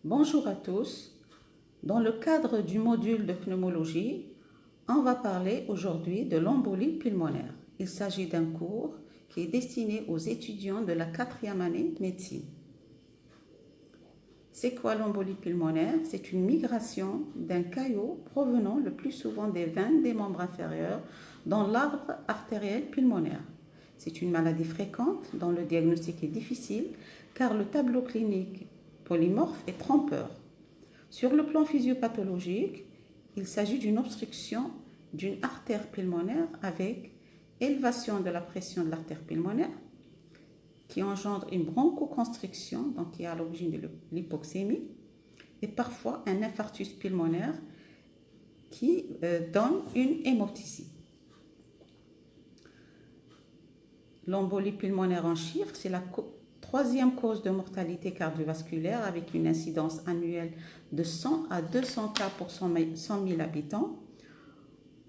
Bonjour à tous. Dans le cadre du module de pneumologie, on va parler aujourd'hui de l'embolie pulmonaire. Il s'agit d'un cours qui est destiné aux étudiants de la 4e année médecine. C'est quoi l'embolie pulmonaire? C'est une migration d'un caillot provenant le plus souvent des veines des membres inférieurs dans l'arbre artériel pulmonaire. C'est une maladie fréquente dont le diagnostic est difficile car le tableau clinique polymorphe est trompeur. Sur le plan physiopathologique, il s'agit d'une obstruction d'une artère pulmonaire avec élévation de la pression de l'artère pulmonaire qui engendre une bronchoconstriction, donc qui est à l'origine de l'hypoxémie, et parfois un infarctus pulmonaire qui donne une hémoptysie. L'embolie pulmonaire en chiffres, c'est la troisième cause de mortalité cardiovasculaire avec une incidence annuelle de 100 à 200 cas pour 100 000 habitants.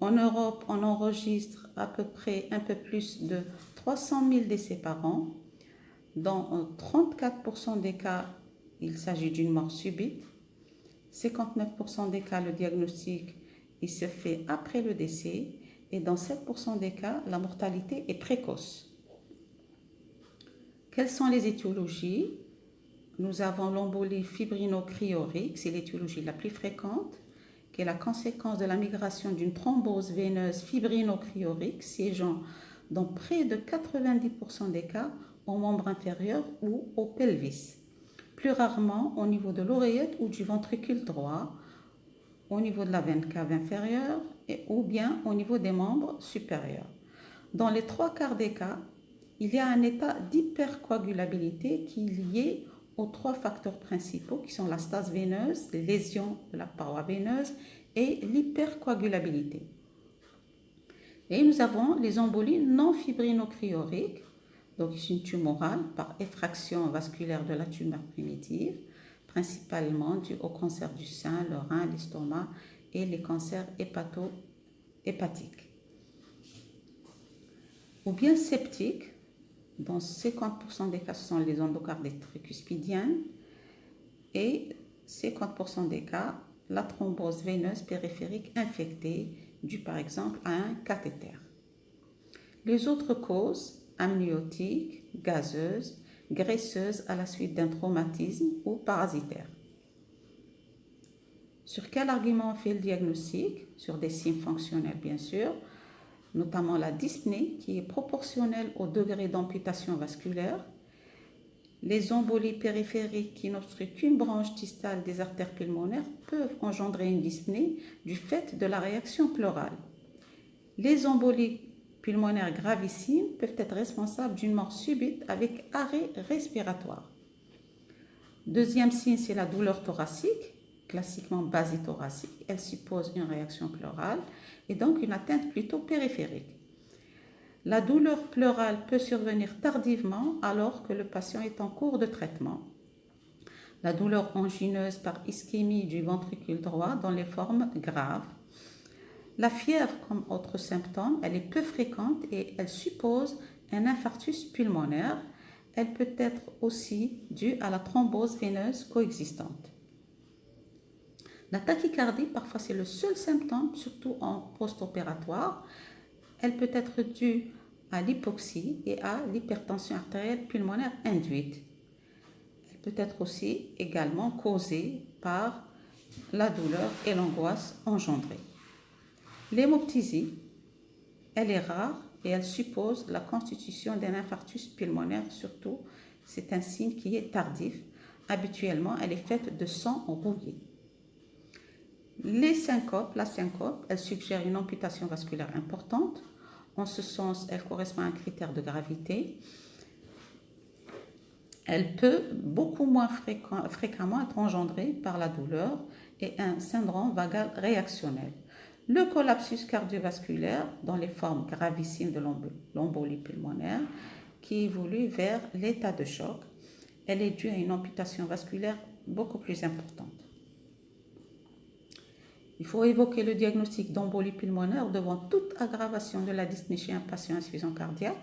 En Europe, on enregistre à peu près un peu plus de 300 000 décès par an. Dans 34% des cas, il s'agit d'une mort subite. 59% des cas, le diagnostic il se fait après le décès. Et dans 7% des cas, la mortalité est précoce. Quelles sont les étiologies? Nous avons l'embolie fibrino-cryorique, c'est l'étiologie la plus fréquente, qui est la conséquence de la migration d'une thrombose veineuse fibrino-cryorique siégeant dans près de 90% des cas aux membres inférieurs ou au pelvis, plus rarement au niveau de l'oreillette ou du ventricule droit, au niveau de la veine cave inférieure ou bien au niveau des membres supérieurs. Dans les 3/4 des cas, il y a un état d'hypercoagulabilité qui est lié aux 3 facteurs principaux qui sont la stase veineuse, les lésions de la paroi veineuse et l'hypercoagulabilité. Et nous avons les embolies non fibrino-cryoriques, d'origine tumorale par effraction vasculaire de la tumeur primitive, principalement due au cancer du sein, le rein, l'estomac et les cancers hépato-hépatiques. Ou bien septiques, dans 50% des cas, ce sont les endocardites tricuspidiennes et 50% des cas, la thrombose veineuse périphérique infectée due par exemple à un cathéter. Les autres causes, amniotiques, gazeuses, graisseuses à la suite d'un traumatisme ou parasitaire. Sur quel argument on fait le diagnostic? Sur des signes fonctionnels bien sûr, notamment la dyspnée qui est proportionnelle au degré d'amputation vasculaire, les embolies périphériques qui n'obstruent qu'une branche distale des artères pulmonaires peuvent engendrer une dyspnée du fait de la réaction pleurale. Les embolies pulmonaires gravissimes peuvent être responsables d'une mort subite avec arrêt respiratoire. Deuxième signe, c'est la douleur thoracique, classiquement basithoracique. Elle suppose une réaction pleurale et donc une atteinte plutôt périphérique. La douleur pleurale peut survenir tardivement alors que le patient est en cours de traitement. La douleur angineuse par ischémie du ventricule droit dans les formes graves. La fièvre comme autre symptôme, elle est peu fréquente et elle suppose un infarctus pulmonaire. Elle peut être aussi due à la thrombose veineuse coexistante. La tachycardie, parfois c'est le seul symptôme, surtout en post-opératoire. Elle peut être due à l'hypoxie et à l'hypertension artérielle pulmonaire induite. Elle peut être aussi également causée par la douleur et l'angoisse engendrée. L'hémoptysie, elle est rare et elle suppose la constitution d'un infarctus pulmonaire, surtout c'est un signe qui est tardif. Habituellement, elle est faite de sang rouillé. Les syncopes, la syncope, elle suggère une amputation vasculaire importante. En ce sens, elle correspond à un critère de gravité. Elle peut beaucoup moins fréquemment être engendrée par la douleur et un syndrome vagal réactionnel. Le collapsus cardiovasculaire, dans les formes gravissimes de l'embolie pulmonaire, qui évolue vers l'état de choc, elle est due à une amputation vasculaire beaucoup plus importante. Il faut évoquer le diagnostic d'embolie pulmonaire devant toute aggravation de la dyspnée chez un patient insuffisant cardiaque,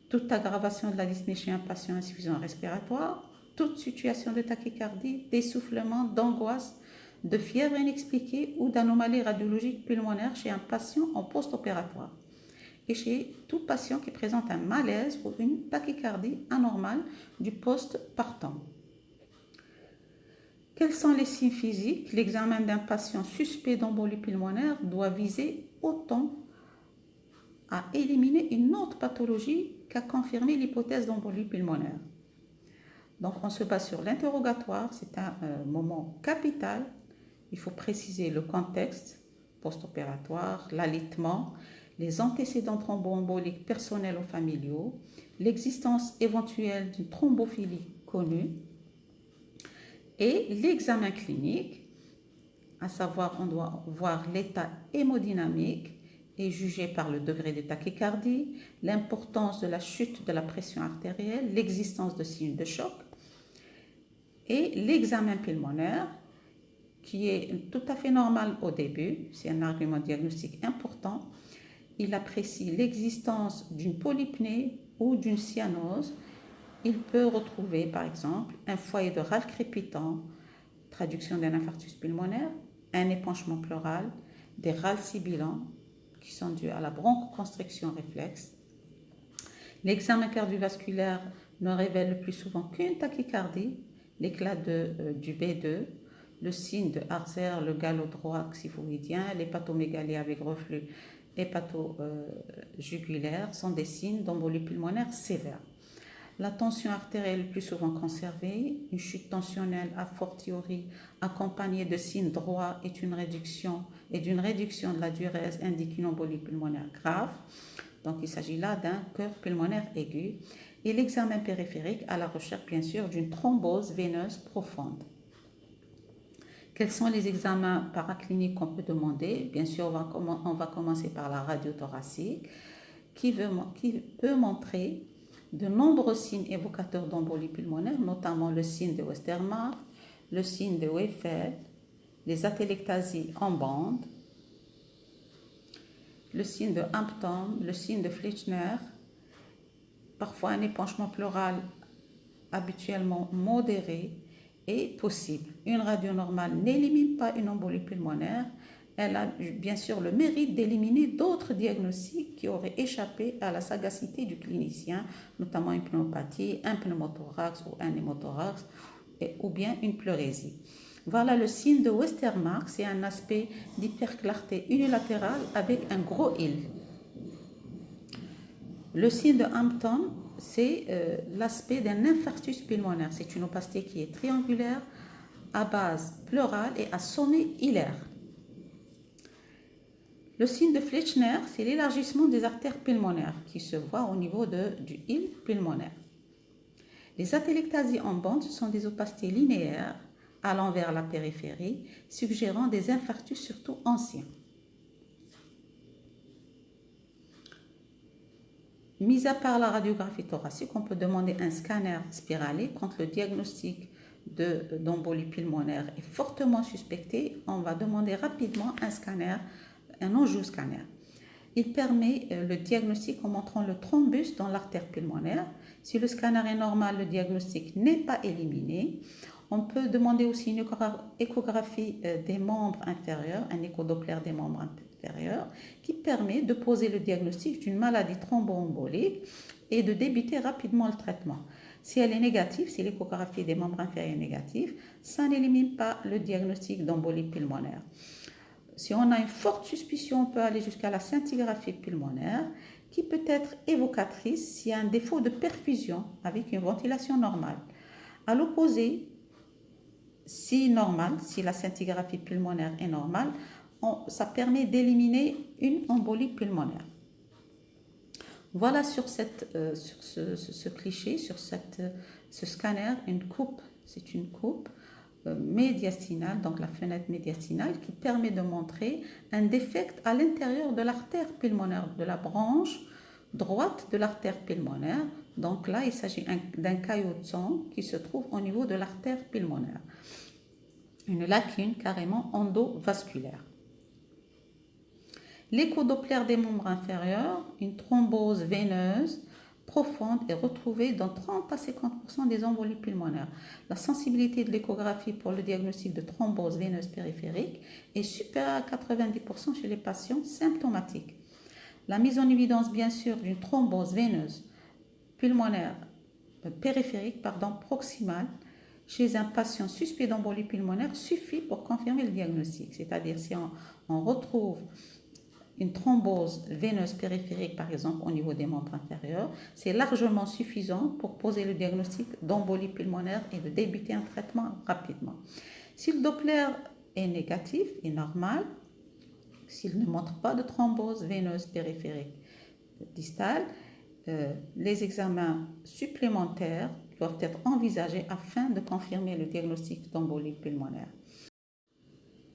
toute aggravation de la dyspnée chez un patient insuffisant respiratoire, toute situation de tachycardie, d'essoufflement, d'angoisse, de fièvre inexpliquée ou d'anomalie radiologique pulmonaire chez un patient en post-opératoire et chez tout patient qui présente un malaise ou une tachycardie anormale du post-partum. Quels sont les signes physiques? L'examen d'un patient suspect d'embolie pulmonaire doit viser autant à éliminer une autre pathologie qu'à confirmer l'hypothèse d'embolie pulmonaire. Donc on se base sur l'interrogatoire, c'est un moment capital. Il faut préciser le contexte post-opératoire, l'alitement, les antécédents thromboemboliques personnels ou familiaux, l'existence éventuelle d'une thrombophilie connue et l'examen clinique, à savoir on doit voir l'état hémodynamique et jugé par le degré de tachycardie, l'importance de la chute de la pression artérielle, l'existence de signes de choc et l'examen pulmonaire qui est tout à fait normal au début, c'est un argument diagnostique important. Il apprécie l'existence d'une polypnée ou d'une cyanose. Il peut retrouver par exemple un foyer de râle crépitant, traduction d'un infarctus pulmonaire, un épanchement pleural, des râles sibilants qui sont dus à la bronchoconstriction réflexe. L'examen cardiovasculaire ne révèle le plus souvent qu'une tachycardie, l'éclat du B2, le signe de Harzer, le galop droit xyphoïdien, l'hépatomégalie avec reflux hépato-jugulaire sont des signes d'embolie pulmonaire sévère. La tension artérielle est plus souvent conservée, une chute tensionnelle a fortiori accompagnée de signes droits et d'une réduction de la diurèse indique une embolie pulmonaire grave. Donc il s'agit là d'un cœur pulmonaire aigu. Et l'examen périphérique à la recherche bien sûr d'une thrombose veineuse profonde. Quels sont les examens paracliniques qu'on peut demander? Bien sûr, on va commencer par la radio thoracique qui peut montrer de nombreux signes évocateurs d'embolie pulmonaire, notamment le signe de Westermarck, le signe de Weifeld, les atélectasies en bande, le signe de Hampton, le signe de Fleischner, parfois un épanchement pleural habituellement modéré est possible. Une radio normale n'élimine pas une embolie pulmonaire. Elle a bien sûr le mérite d'éliminer d'autres diagnostics qui auraient échappé à la sagacité du clinicien, notamment une pneumopathie, un pneumothorax ou un hémothorax, ou bien une pleurésie. Voilà le signe de Westermarck, c'est un aspect d'hyperclarté unilatérale avec un gros île. Le signe de Hampton, c'est l'aspect d'un infarctus pulmonaire. C'est une opacité qui est triangulaire, à base pleurale et à sommet hilaire. Le signe de Fleischner, c'est l'élargissement des artères pulmonaires qui se voit au niveau du hile pulmonaire. Les atélectasies en bande, ce sont des opacités linéaires allant vers la périphérie, suggérant des infarctus surtout anciens. Mis à part la radiographie thoracique, on peut demander un scanner spiralé quand le diagnostic d'embolie pulmonaire est fortement suspecté. On va demander rapidement un angioscanner. Il permet le diagnostic en montrant le thrombus dans l'artère pulmonaire. Si le scanner est normal, le diagnostic n'est pas éliminé. On peut demander aussi une échographie des membres inférieurs, un échodoppler des membres inférieurs, qui permet de poser le diagnostic d'une maladie thromboembolique et de débuter rapidement le traitement. Si elle est négative, si l'échographie des membres inférieurs est négative, ça n'élimine pas le diagnostic d'embolie pulmonaire. Si on a une forte suspicion, on peut aller jusqu'à la scintigraphie pulmonaire, qui peut être évocatrice s'il y a un défaut de perfusion avec une ventilation normale. À l'opposé, si la scintigraphie pulmonaire est normale, ça permet d'éliminer une embolie pulmonaire. Voilà sur ce cliché, sur ce scanner, c'est une coupe médiastinale, donc la fenêtre médiastinale qui permet de montrer un défect à l'intérieur de l'artère pulmonaire, de la branche droite de l'artère pulmonaire. Donc là, il s'agit d'un caillot de sang qui se trouve au niveau de l'artère pulmonaire. Une lacune carrément endovasculaire. L'échodoppler des membres inférieurs, une thrombose veineuse profonde est retrouvée dans 30 à 50% des embolies pulmonaires. La sensibilité de l'échographie pour le diagnostic de thrombose veineuse périphérique est supérieure à 90% chez les patients symptomatiques. La mise en évidence, bien sûr, d'une thrombose veineuse pulmonaire périphérique proximale chez un patient suspect d'embolie pulmonaire suffit pour confirmer le diagnostic. C'est-à-dire si on retrouve une thrombose veineuse périphérique, par exemple, au niveau des membres inférieurs, c'est largement suffisant pour poser le diagnostic d'embolie pulmonaire et de débuter un traitement rapidement. Si le Doppler est négatif et normal, s'il ne montre pas de thrombose veineuse périphérique distale, les examens supplémentaires doivent être envisagés afin de confirmer le diagnostic d'embolie pulmonaire.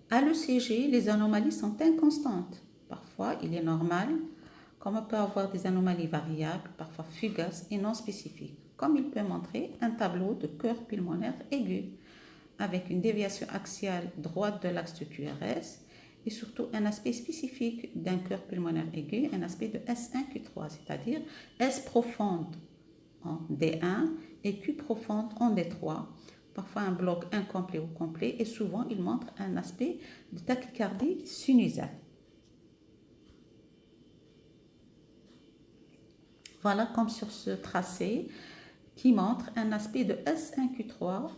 À l'ECG, les anomalies sont inconstantes. Parfois, il est normal, comme on peut avoir des anomalies variables, parfois fugaces et non spécifiques, comme il peut montrer un tableau de cœur pulmonaire aigu, avec une déviation axiale droite de l'axe de QRS et surtout un aspect spécifique d'un cœur pulmonaire aigu, un aspect de S1Q3, c'est-à-dire S profonde en D1 et Q profonde en D3. Parfois un bloc incomplet ou complet, et souvent il montre un aspect de tachycardie sinusale. Voilà comme sur ce tracé qui montre un aspect de S1Q3,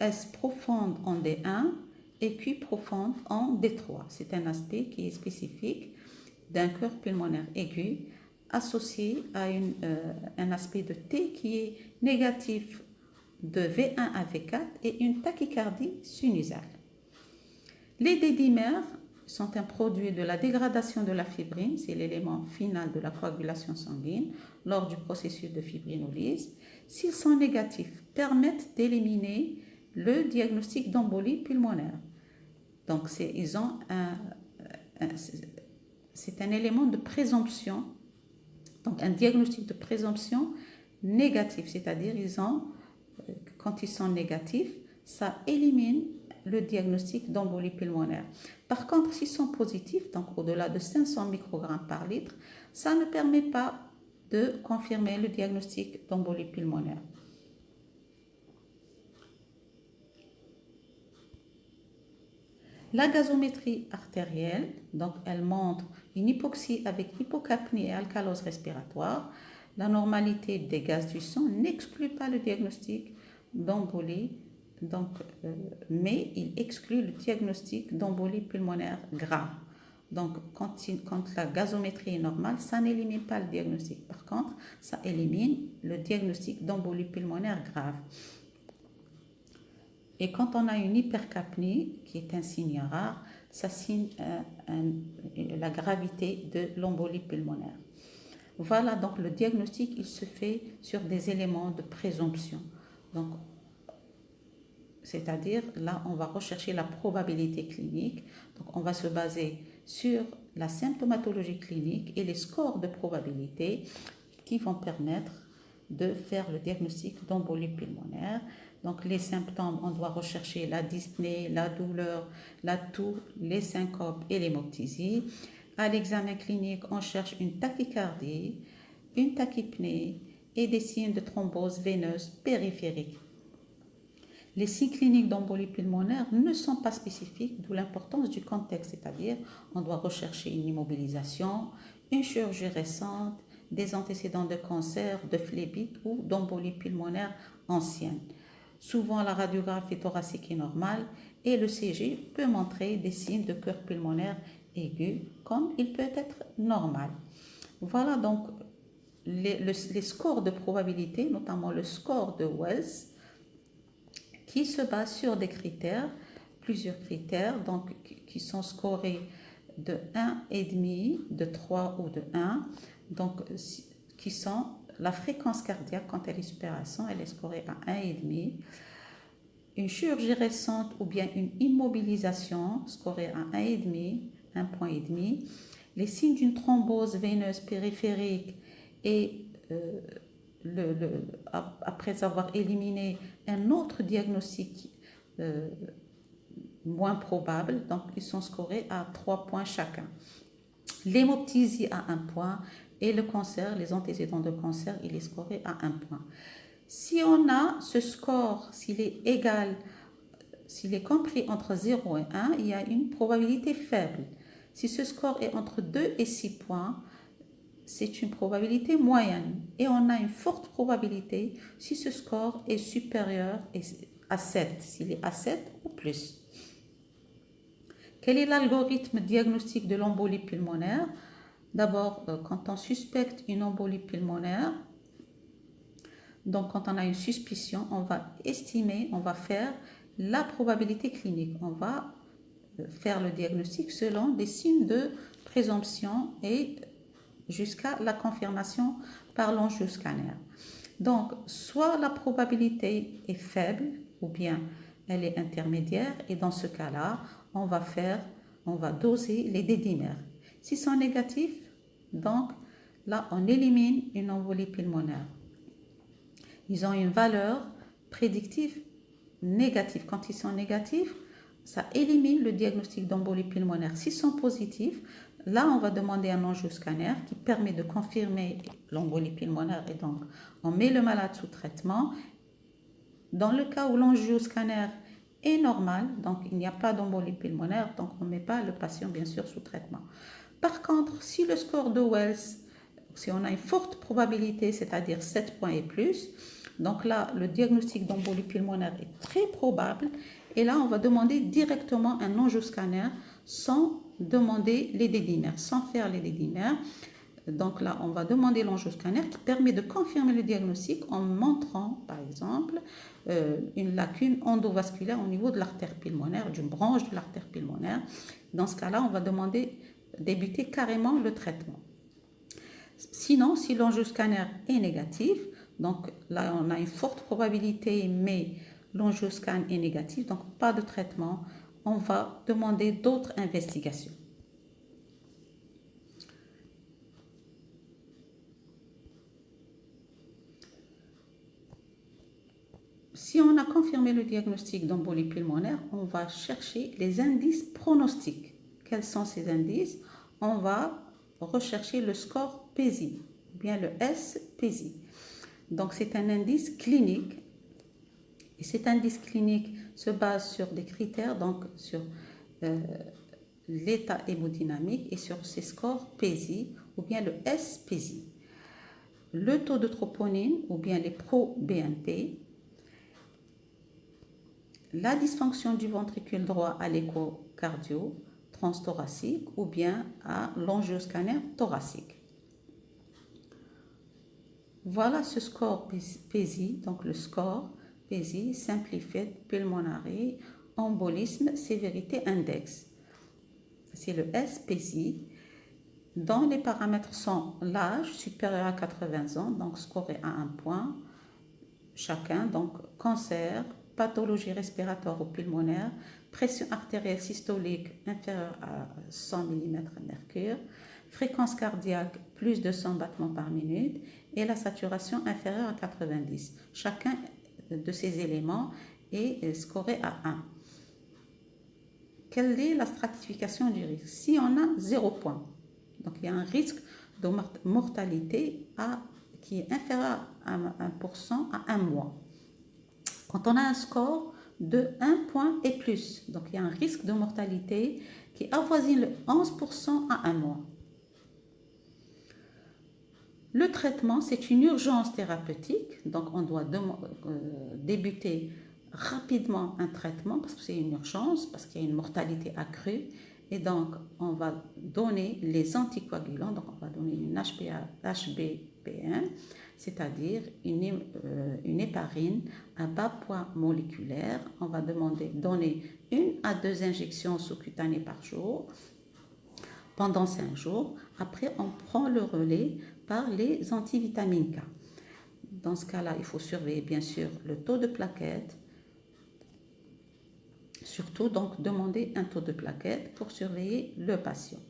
S profonde en D1 et Q profonde en D3. C'est un aspect qui est spécifique d'un cœur pulmonaire aigu associé à un aspect de T qui est négatif de V1 à V4 et une tachycardie sinusale. Les dédimères sont un produit de la dégradation de la fibrine, c'est l'élément final de la coagulation sanguine lors du processus de fibrinolyse. S'ils sont négatifs, permettent d'éliminer le diagnostic d'embolie pulmonaire. Donc c'est un élément de présomption, donc un diagnostic de présomption négatif, c'est-à-dire quand ils sont négatifs, ça élimine le diagnostic d'embolie pulmonaire. Par contre, s'ils sont positifs, donc au-delà de 500 microgrammes par litre, ça ne permet pas de confirmer le diagnostic d'embolie pulmonaire. La gazométrie artérielle, donc elle montre une hypoxie avec hypocapnie et alcalose respiratoire. La normalité des gaz du sang n'exclut pas le diagnostic d'embolie, mais il exclut le diagnostic d'embolie pulmonaire grave. Donc, quand la gazométrie est normale, ça n'élimine pas le diagnostic. Par contre, ça élimine le diagnostic d'embolie pulmonaire grave. Et quand on a une hypercapnie, qui est un signe rare, ça signe la gravité de l'embolie pulmonaire. Voilà, donc le diagnostic, il se fait sur des éléments de présomption. Donc, c'est-à-dire, là, on va rechercher la probabilité clinique. Donc, on va se baser sur la symptomatologie clinique et les scores de probabilité qui vont permettre de faire le diagnostic d'embolie pulmonaire. Donc, les symptômes, on doit rechercher la dyspnée, la douleur, la toux, les syncopes et l'hémoptysie. À l'examen clinique, on cherche une tachycardie, une tachypnée et des signes de thrombose veineuse périphérique. Les signes cliniques d'embolie pulmonaire ne sont pas spécifiques, d'où l'importance du contexte, c'est-à-dire on doit rechercher une immobilisation, une chirurgie récente, des antécédents de cancer, de phlébite ou d'embolie pulmonaire ancienne. Souvent, la radiographie thoracique est normale et le CG peut montrer des signes de cœur pulmonaire aigu, comme il peut être normal. Voilà donc les scores de probabilité, notamment le score de Wells, qui se base sur des critères, plusieurs critères, donc qui sont scorés de 1,5, de 3 ou de 1, donc qui sont la fréquence cardiaque quand elle est supérieure à 100, elle est scorée à 1,5, une chirurgie récente ou bien une immobilisation scorée à 1,5, 1,5, les signes d'une thrombose veineuse périphérique et après avoir éliminé un autre diagnostic moins probable, donc ils sont scorés à 3 points chacun. L'hémoptysie à 1 point Et le cancer, les antécédents de cancer, il est scoré à 1 point. Si on a ce score, s'il est égal, s'il est compris entre 0 et 1, il y a une probabilité faible. Si ce score est entre 2 et 6 points, c'est une probabilité moyenne. Et on a une forte probabilité si ce score est supérieur à 7, s'il est à 7 ou plus. Quel est l'algorithme diagnostique de l'embolie pulmonaire? D'abord, quand on suspecte une embolie pulmonaire, donc quand on a une suspicion, on va estimer, on va faire la probabilité clinique. On va faire le diagnostic selon des signes de présomption et jusqu'à la confirmation par l'angioscanner. Donc, soit la probabilité est faible ou bien elle est intermédiaire et dans ce cas-là, on va doser les dédimères. S'ils sont négatifs, donc là, on élimine une embolie pulmonaire. Ils ont une valeur prédictive négative. Quand ils sont négatifs, ça élimine le diagnostic d'embolie pulmonaire. S'ils sont positifs, là, on va demander un angioscanner qui permet de confirmer l'embolie pulmonaire et donc on met le malade sous traitement. Dans le cas où l'angioscanner est normal, donc il n'y a pas d'embolie pulmonaire, donc on ne met pas le patient bien sûr sous traitement. Par contre, si le score de Wells, si on a une forte probabilité, c'est-à-dire 7 points et plus, donc là, le diagnostic d'embolie pulmonaire est très probable et là, on va demander directement un angioscanner sans demander les dédimères, sans faire les dédimères. Donc là, on va demander l'angioscanner qui permet de confirmer le diagnostic en montrant, par exemple, une lacune endovasculaire au niveau de l'artère pulmonaire, d'une branche de l'artère pulmonaire. Dans ce cas-là, on va débuter carrément le traitement. Sinon, si l'angioscanner est négatif, donc là, on a une forte probabilité, mais l'angioscan est négatif, donc pas de traitement, on va demander d'autres investigations. Si on a confirmé le diagnostic d'embolie pulmonaire, on va chercher les indices pronostiques. Quels sont ces indices? On va rechercher le score PESI, ou bien le S-PESI. Donc c'est un indice clinique. Et cet indice clinique se base sur des critères, donc sur l'état hémodynamique et sur ces scores PESI ou bien le S-PESI. Le taux de troponine ou bien les pro-BNP, la dysfonction du ventricule droit à l'échocardio transthoracique ou bien à l'angioscanner thoracique. Voilà ce score PESI, donc le score PESI, Simplified Pulmonary Embolism Severity Index. C'est le S-PESI, dont les paramètres sont l'âge supérieur à 80 ans, donc scoré à 1 point chacun, donc cancer, pathologie respiratoire ou pulmonaire, pression artérielle systolique inférieure à 100 mm/mercure, fréquence cardiaque plus de 100 battements par minute et la saturation inférieure à 90. Chacun de ces éléments est scoré à 1. Quelle est la stratification du risque? Si on a 0 point, donc il y a un risque de mortalité qui est inférieur à 1% à 1 mois. Quand on a un score de 1 point et plus, donc il y a un risque de mortalité qui avoisine le 11% à 1 mois. Le traitement, c'est une urgence thérapeutique, donc on doit débuter rapidement un traitement parce que c'est une urgence, parce qu'il y a une mortalité accrue. Et donc, on va donner les anticoagulants, donc on va donner une HBPM, c'est-à-dire une héparine à bas poids moléculaire. On va donner 1 à 2 injections sous-cutanées par jour pendant 5 jours. Après, on prend le relais par les antivitamines K. Dans ce cas-là, il faut surveiller bien sûr le taux de plaquettes. Surtout, donc, demander un taux de plaquettes pour surveiller le patient.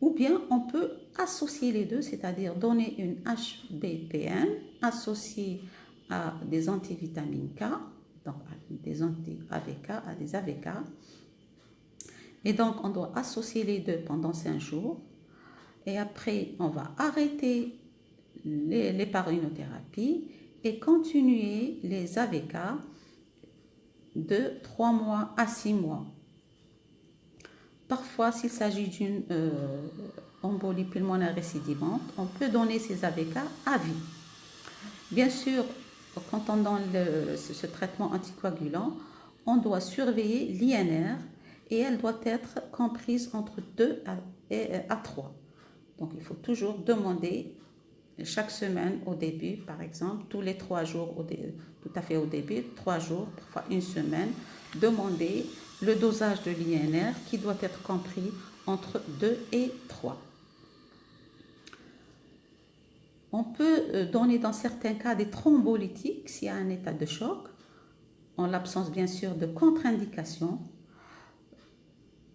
Ou bien, on peut associer les deux, c'est-à-dire donner une HBPM associée à des antivitamines K, donc à des anti-AVK, à des AVK. Et donc, on doit associer les deux pendant 5 jours. Et après, on va arrêter l'héparinotherapie et continuer les AVK de 3 mois à 6 mois. Parfois, s'il s'agit d'une embolie pulmonaire récidivante, on peut donner ces AVK à vie. Bien sûr, quand on donne ce traitement anticoagulant, on doit surveiller l'INR et elle doit être comprise entre 2 à 3. Donc, il faut toujours demander chaque semaine au début, par exemple, tous les 3 jours, tout à fait au début, 3 jours, parfois une semaine, demander le dosage de l'INR qui doit être compris entre 2 et 3. On peut donner dans certains cas des thrombolytiques s'il y a un état de choc, en l'absence bien sûr de contre-indication.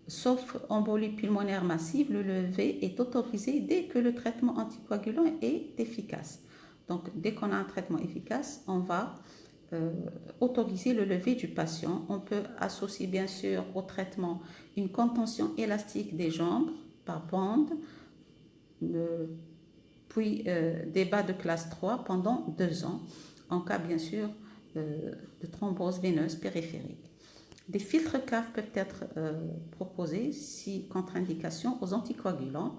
Sauf embolie pulmonaire massive, le lever est autorisé dès que le traitement anticoagulant est efficace. Donc, dès qu'on a un traitement efficace, on va autoriser le lever du patient. On peut associer bien sûr au traitement une contention élastique des jambes par bande, puis des bas de classe 3 pendant 2 ans, en cas bien sûr de thrombose veineuse périphérique. Des filtres CAF peuvent être proposés si contre-indication aux anticoagulants.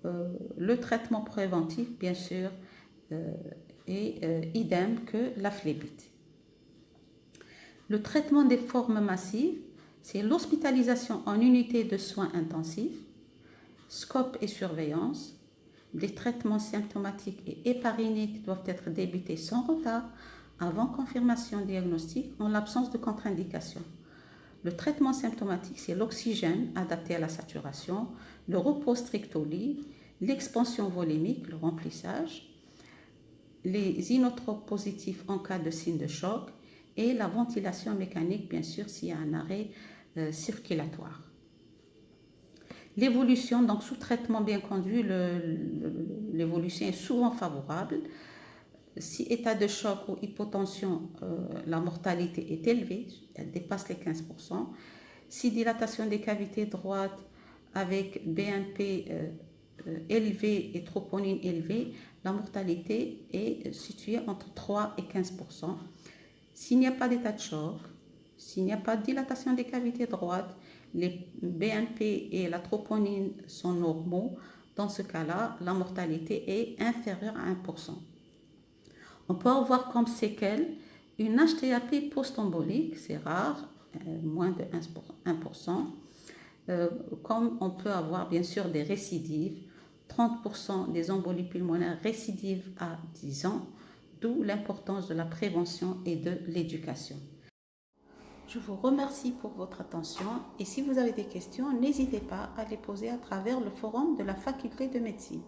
Le traitement préventif, bien sûr, est idem que la phlébite. Le traitement des formes massives, c'est l'hospitalisation en unité de soins intensifs, scope et surveillance. Les traitements symptomatiques et hépariniques doivent être débutés sans retard avant confirmation diagnostique en l'absence de contre-indication. Le traitement symptomatique, c'est l'oxygène adapté à la saturation, le repos strict au lit, l'expansion volémique, le remplissage, les inotropes positifs en cas de signe de choc et la ventilation mécanique, bien sûr, s'il y a un arrêt circulatoire. L'évolution, donc sous traitement bien conduit, l'évolution est souvent favorable. Si état de choc ou hypotension, la mortalité est élevée, elle dépasse les 15%. Si dilatation des cavités droites avec BNP élevé et troponine élevée, la mortalité est située entre 3 et 15%. S'il n'y a pas d'état de choc, s'il n'y a pas de dilatation des cavités droites, les BNP et la troponine sont normaux, dans ce cas-là, la mortalité est inférieure à 1%. On peut avoir comme séquelle une HTAP post-embolique, c'est rare, moins de 1%, comme on peut avoir bien sûr des récidives, 30% des embolies pulmonaires récidives à 10 ans, d'où l'importance de la prévention et de l'éducation. Je vous remercie pour votre attention et si vous avez des questions, n'hésitez pas à les poser à travers le forum de la faculté de médecine.